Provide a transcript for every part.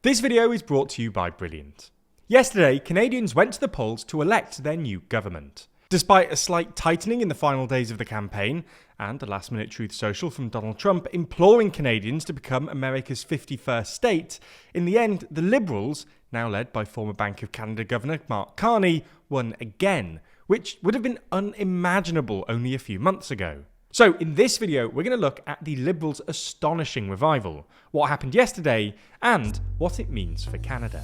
This video is brought to you by Brilliant. Yesterday, Canadians went to the polls to elect their new government. Despite a slight tightening in the final days of the campaign, and a last-minute truth social from Donald Trump imploring Canadians to become America's 51st state, in the end, the Liberals, now led by former Bank of Canada Governor Mark Carney, won again, which would have been unimaginable only a few months ago. So in this video, we're going to look at the Liberals' astonishing revival, what happened yesterday, and what it means for Canada.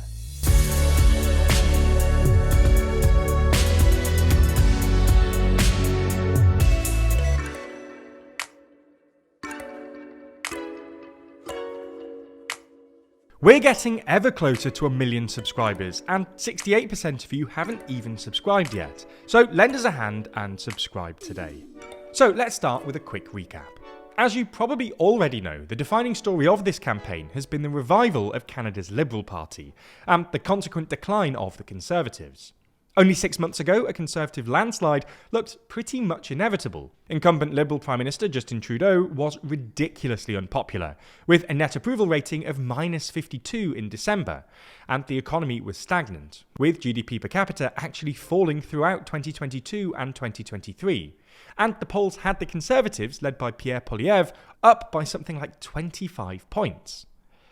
We're getting ever closer to 1 million subscribers, and 68% of you haven't even subscribed yet. So lend us a hand and subscribe today. So let's start with a quick recap. As you probably already know, the defining story of this campaign has been the revival of Canada's Liberal Party, and the consequent decline of the Conservatives. Only 6 months ago, a Conservative landslide looked pretty much inevitable. Incumbent Liberal Prime Minister Justin Trudeau was ridiculously unpopular, with a net approval rating of -52 in December, and the economy was stagnant, with GDP per capita actually falling throughout 2022 and 2023. And the polls had the Conservatives, led by Pierre Poilievre, up by something like 25 points.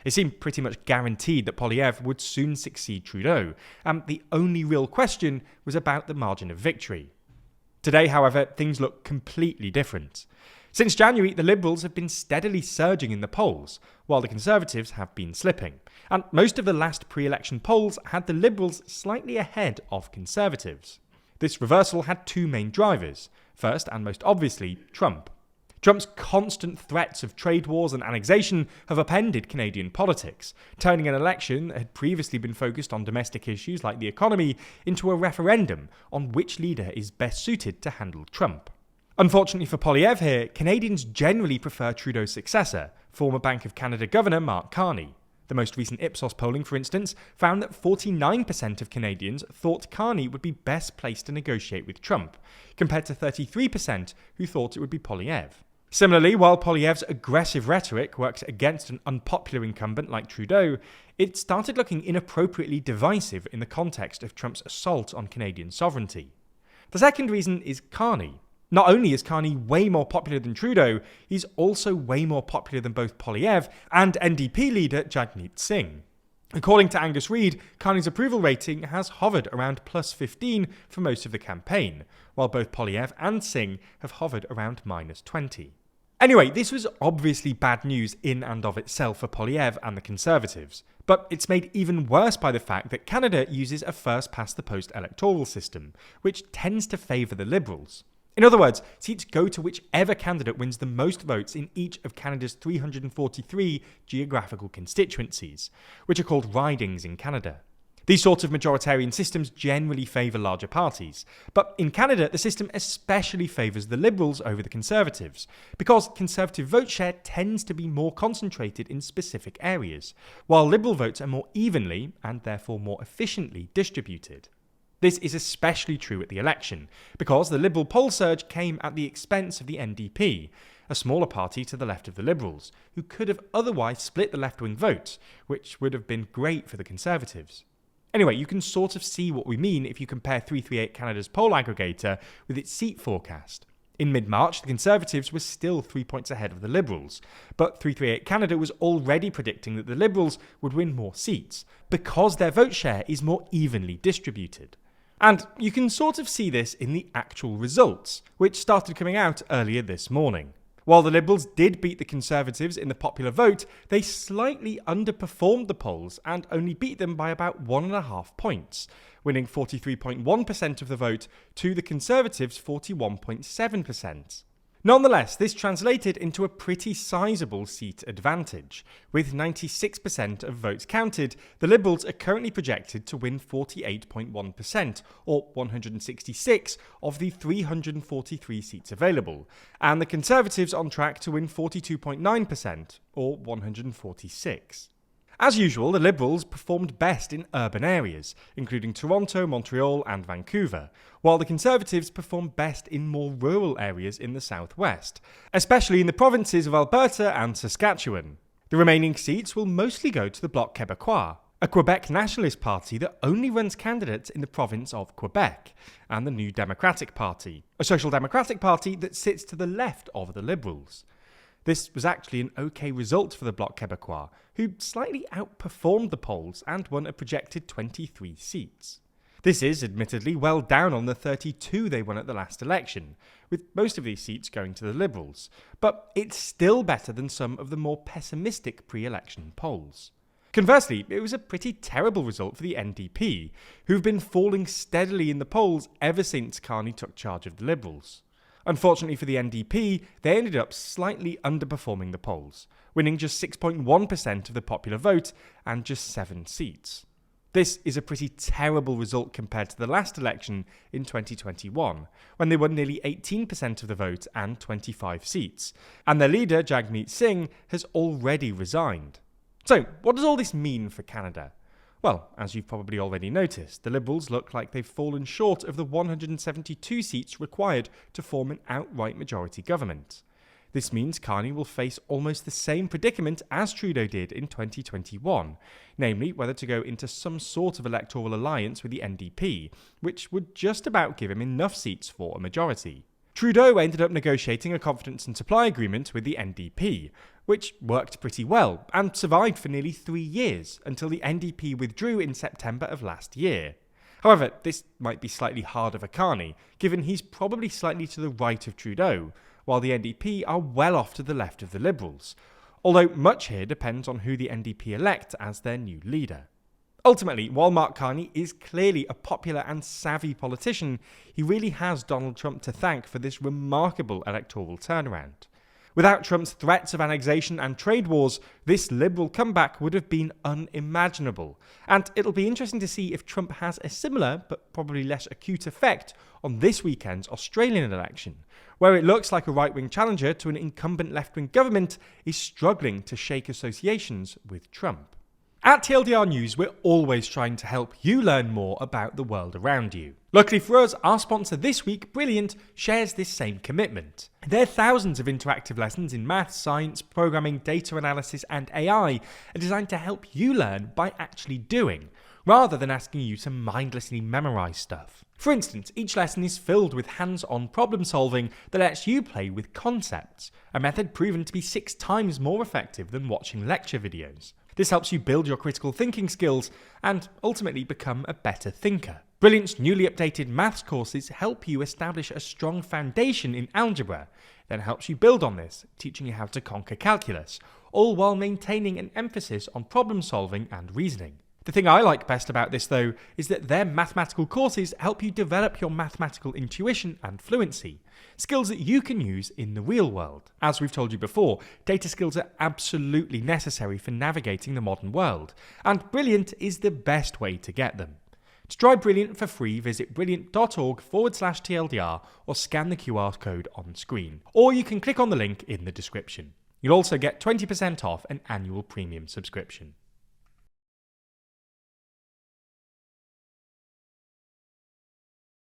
It seemed pretty much guaranteed that Poilievre would soon succeed Trudeau, and the only real question was about the margin of victory. Today, however, things look completely different. Since January, the Liberals have been steadily surging in the polls, while the Conservatives have been slipping, and most of the last pre-election polls had the Liberals slightly ahead of Conservatives. This reversal had two main drivers. First, and most obviously, Trump. Trump's constant threats of trade wars and annexation have upended Canadian politics, turning an election that had previously been focused on domestic issues like the economy into a referendum on which leader is best suited to handle Trump. Unfortunately for Poilievre here, Canadians generally prefer Trudeau's successor, former Bank of Canada Governor Mark Carney. The most recent Ipsos polling, for instance, found that 49% of Canadians thought Carney would be best placed to negotiate with Trump, compared to 33% who thought it would be Poilievre. Similarly, while Poilievre's aggressive rhetoric works against an unpopular incumbent like Trudeau, it started looking inappropriately divisive in the context of Trump's assault on Canadian sovereignty. The second reason is Carney. Not only is Carney way more popular than Trudeau, he's also way more popular than both Poilievre and NDP leader Jagmeet Singh. According to Angus Reid, Carney's approval rating has hovered around +15 for most of the campaign, while both Poilievre and Singh have hovered around -20. Anyway, this was obviously bad news in and of itself for Poilievre and the Conservatives, but it's made even worse by the fact that Canada uses a first-past-the-post electoral system, which tends to favour the Liberals. In other words, seats go to whichever candidate wins the most votes in each of Canada's 343 geographical constituencies, which are called ridings in Canada. These sorts of majoritarian systems generally favour larger parties, but in Canada the system especially favours the Liberals over the Conservatives, because Conservative vote share tends to be more concentrated in specific areas, while Liberal votes are more evenly, and therefore more efficiently, distributed. This is especially true at the election, because the Liberal poll surge came at the expense of the NDP, a smaller party to the left of the Liberals, who could have otherwise split the left-wing vote, which would have been great for the Conservatives. Anyway, you can sort of see what we mean if you compare 338 Canada's poll aggregator with its seat forecast. In mid-March, the Conservatives were still 3 points ahead of the Liberals, but 338 Canada was already predicting that the Liberals would win more seats, because their vote share is more evenly distributed. And you can sort of see this in the actual results, which started coming out earlier this morning. While the Liberals did beat the Conservatives in the popular vote, they slightly underperformed the polls and only beat them by about 1.5 points, winning 43.1% of the vote to the Conservatives' 41.7%. Nonetheless, this translated into a pretty sizable seat advantage. With 96% of votes counted, the Liberals are currently projected to win 48.1%, or 166 of the 343 seats available, and the Conservatives on track to win 42.9%, or 146. As usual, the Liberals performed best in urban areas, including Toronto, Montreal and Vancouver, while the Conservatives performed best in more rural areas in the southwest, especially in the provinces of Alberta and Saskatchewan. The remaining seats will mostly go to the Bloc Québécois, a Quebec nationalist party that only runs candidates in the province of Quebec, and the New Democratic Party, a social democratic party that sits to the left of the Liberals. This was actually an okay result for the Bloc Québécois, who slightly outperformed the polls and won a projected 23 seats. This is admittedly well down on the 32 they won at the last election, with most of these seats going to the Liberals, but it's still better than some of the more pessimistic pre-election polls. Conversely, it was a pretty terrible result for the NDP, who've been falling steadily in the polls ever since Carney took charge of the Liberals. Unfortunately for the NDP, they ended up slightly underperforming the polls, winning just 6.1% of the popular vote and just 7 seats. This is a pretty terrible result compared to the last election in 2021, when they won nearly 18% of the vote and 25 seats, and their leader, Jagmeet Singh, has already resigned. So, what does all this mean for Canada? Well, as you've probably already noticed, the Liberals look like they've fallen short of the 172 seats required to form an outright majority government. This means Carney will face almost the same predicament as Trudeau did in 2021, namely whether to go into some sort of electoral alliance with the NDP, which would just about give him enough seats for a majority. Trudeau ended up negotiating a confidence and supply agreement with the NDP, which worked pretty well and survived for nearly 3 years until the NDP withdrew in September of last year. However, this might be slightly harder for Carney, given he's probably slightly to the right of Trudeau, while the NDP are well off to the left of the Liberals, although much here depends on who the NDP elect as their new leader. Ultimately, while Mark Carney is clearly a popular and savvy politician, he really has Donald Trump to thank for this remarkable electoral turnaround. Without Trump's threats of annexation and trade wars, this Liberal comeback would have been unimaginable. And it'll be interesting to see if Trump has a similar, but probably less acute effect on this weekend's Australian election, where it looks like a right-wing challenger to an incumbent left-wing government is struggling to shake associations with Trump. At TLDR News, we're always trying to help you learn more about the world around you. Luckily for us, our sponsor this week, Brilliant, shares this same commitment. Their thousands of interactive lessons in maths, science, programming, data analysis, and AI are designed to help you learn by actually doing, rather than asking you to mindlessly memorize stuff. For instance, each lesson is filled with hands-on problem solving that lets you play with concepts, a method proven to be 6 times more effective than watching lecture videos. This helps you build your critical thinking skills and ultimately become a better thinker. Brilliant's newly updated maths courses help you establish a strong foundation in algebra, then helps you build on this, teaching you how to conquer calculus, all while maintaining an emphasis on problem solving and reasoning. The thing I like best about this, though, is that their mathematical courses help you develop your mathematical intuition and fluency, skills that you can use in the real world. As we've told you before, data skills are absolutely necessary for navigating the modern world, and Brilliant is the best way to get them. To try Brilliant for free, visit brilliant.org/TLDR or scan the QR code on screen, or you can click on the link in the description. You'll also get 20% off an annual premium subscription.